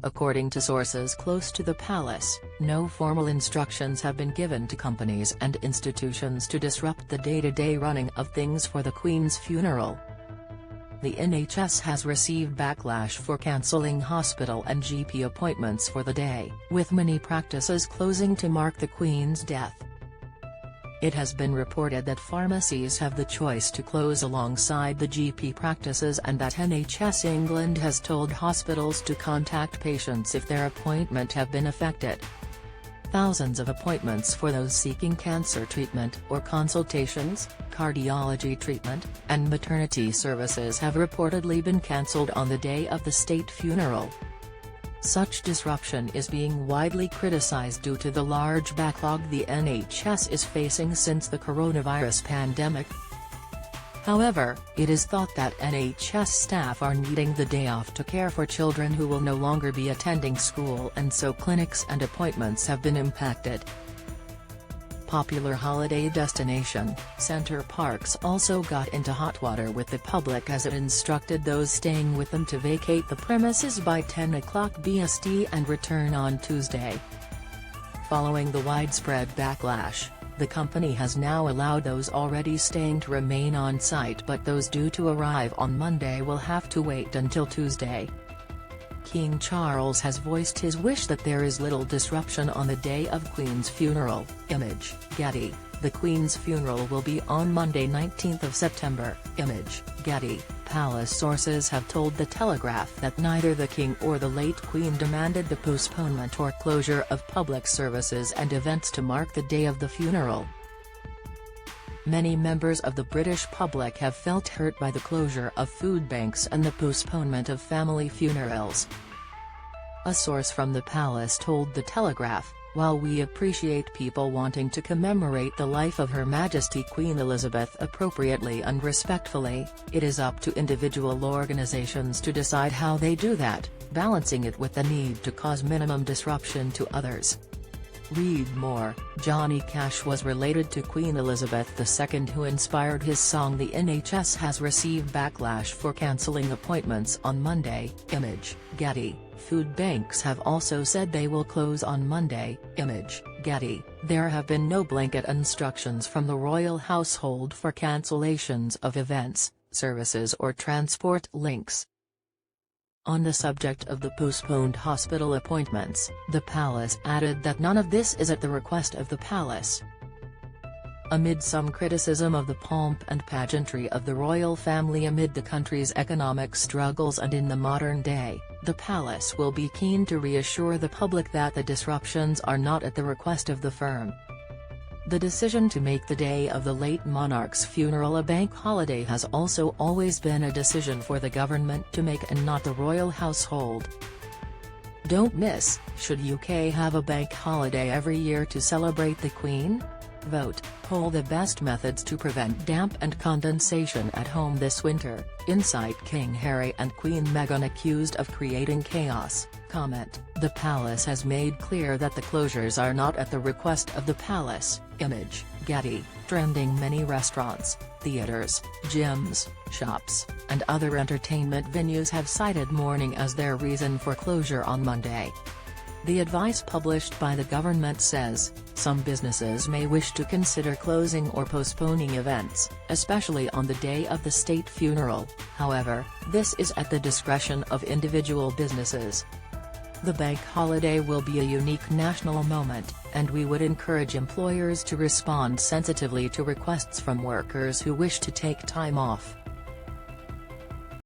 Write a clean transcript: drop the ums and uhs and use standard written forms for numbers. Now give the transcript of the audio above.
According to sources close to the palace, no formal instructions have been given to companies and institutions to disrupt the day-to-day running of things for the Queen's funeral. The NHS has received backlash for cancelling hospital and GP appointments for the day, with many practices closing to mark the Queen's death. It has been reported that pharmacies have the choice to close alongside the GP practices and that NHS England has told hospitals to contact patients if their appointment have been affected. Thousands of appointments for those seeking cancer treatment or consultations, cardiology treatment, and maternity services have reportedly been cancelled on the day of the state funeral. Such disruption is being widely criticized due to the large backlog the NHS is facing since the coronavirus pandemic. However, it is thought that NHS staff are needing the day off to care for children who will no longer be attending school, and so clinics and appointments have been impacted. Popular holiday destination, Center Parcs also got into hot water with the public as it instructed those staying with them to vacate the premises by 10 o'clock BST and return on Tuesday. Following the widespread backlash, the company has now allowed those already staying to remain on site, but those due to arrive on Monday will have to wait until Tuesday. King Charles has voiced his wish that there is little disruption on the day of Queen's funeral. Image, Getty. The Queen's funeral will be on Monday 19th of September. Image, Getty. Palace sources have told The Telegraph that neither the King or the late Queen demanded the postponement or closure of public services and events to mark the day of the funeral. Many members of the British public have felt hurt by the closure of food banks and the postponement of family funerals. A source from the palace told The Telegraph, "While we appreciate people wanting to commemorate the life of Her Majesty Queen Elizabeth appropriately and respectfully, it is up to individual organisations to decide how they do that, balancing it with the need to cause minimum disruption to others." Read more. Johnny Cash was related to Queen Elizabeth II, who inspired his song. The NHS has received backlash for cancelling appointments on Monday. Image, Getty. Food banks have also said they will close on Monday. Image, Getty. There have been no blanket instructions from the royal household for cancellations of events, services or transport links. On the subject of the postponed hospital appointments, the palace added that none of this is at the request of the palace. Amid some criticism of the pomp and pageantry of the royal family amid the country's economic struggles and in the modern day, the palace will be keen to reassure the public that the disruptions are not at the request of the firm. The decision to make the day of the late monarch's funeral a bank holiday has also always been a decision for the government to make and not the royal household. Don't miss, should UK have a bank holiday every year to celebrate the Queen? Vote, poll the best methods to prevent damp and condensation at home this winter. Insight. King Harry and Queen Meghan accused of creating chaos. Comment, the palace has made clear that the closures are not at the request of the palace. Image, Getty. Trending. Many restaurants, theaters, gyms, shops, and other entertainment venues have cited mourning as their reason for closure on Monday. The advice published by the government says, some businesses may wish to consider closing or postponing events, especially on the day of the state funeral. However, this is at the discretion of individual businesses. The bank holiday will be a unique national moment, and we would encourage employers to respond sensitively to requests from workers who wish to take time off.